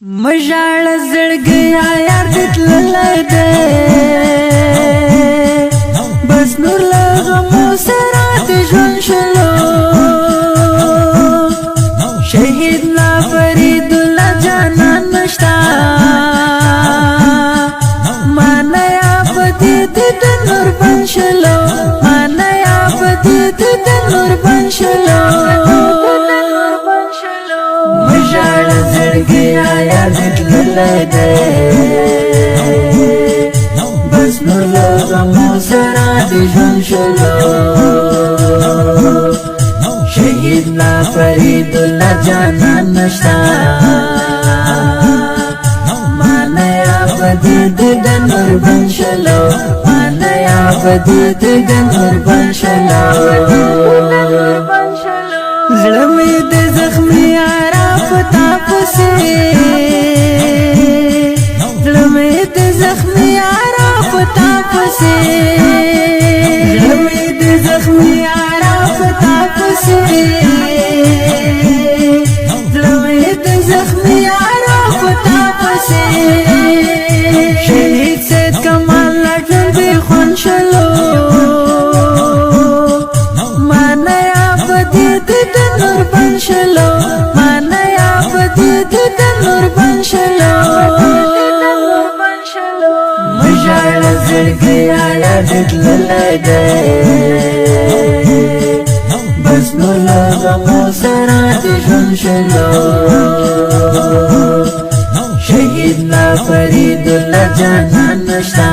مژاړ زړګیا یار دې تللی دی بس نور له غمو سره دې ژوند شلو شهید لا فرید الله جانان نشتا مانا یا پدې دې د نور بن شلو مانا یا پدې دې د نور بن شلو مژاړ زړګیا یار دې تللی دی بس نور له غمو سره دې ژوند شلو شهید لا فرید الله جانان نشتا مانا یا پدې دې د نور بن شلو مانا یا پدې دې د نور بن شلو زړه مې د زخمي یارا پتا پسې زړه مې د زخمي یارا پتا پسې زړه مې د زخمي یارا پتا پسې زړه مې د زخمي یارا پتا پسې شهید سید کمال لاټل به خون شلو مانا یا پدې دې د نور بن شلو مانا یا پدې دې د نور بن شلو مژاړ زړګیا یار دې تللی دی بس نور له غمو سره دې ژوند شلو شهید لا فرید الله جانان نشتا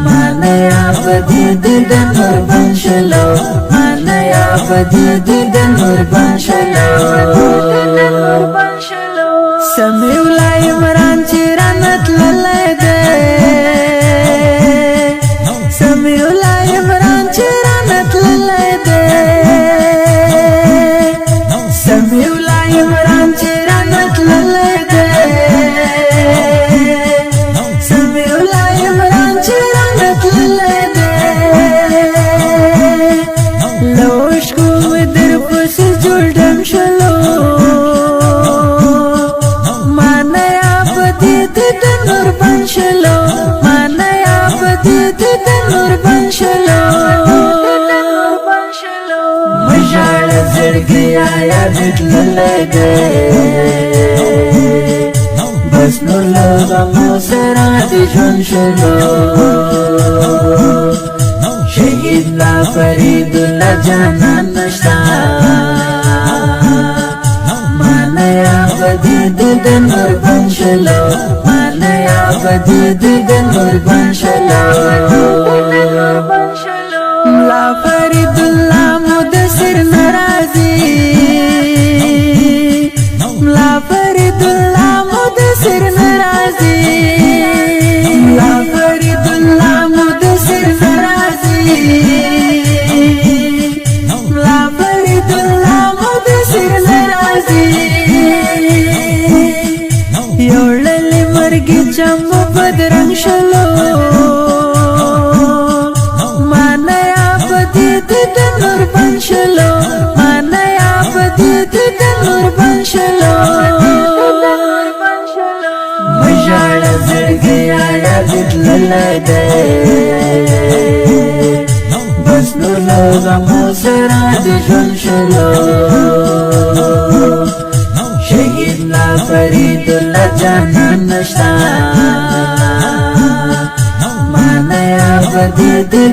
مانا یا پدې دې د نور بن شلو مانا یا پدې دې د نور بن شلو سمیع الله عمران چې رانه تللی دی سمیع الله عمران چې رانه تللی دی سمیع الله عمران چې رانه تللی دی سمیع الله عمران چې رانه تللی دی لوشکو مې در پسې جوړ ډم شلو مانا یا پدې دې د نور بن شلو مانا یا پدې دې د نور بن شلو مژاړ زړګیا یار دې تللی دی بس نور له غمو سره دې ژوند شلو شهید لا فرید الله جانان نشتا مانا یا پدې دې د نور بن شلو مانا یا پدې دې د نور بن شلو لا فرید الله مدثر ناراضي لا فرید الله مدثر ناراضي لا فرید الله مدثر ناراضي لا فرید الله مدثر ناراضي یوړلې مرګي چم بدرنګ شلو مانا یا پدې دې د نور بن شلو مانا یا پدې دې د نور بن شلو مژاړ زړګیا یار دې تللی دی بس نور له غمو سره دې ژوند شلو شهید لا فرید الله جانان نشتا مانا یا پدې دې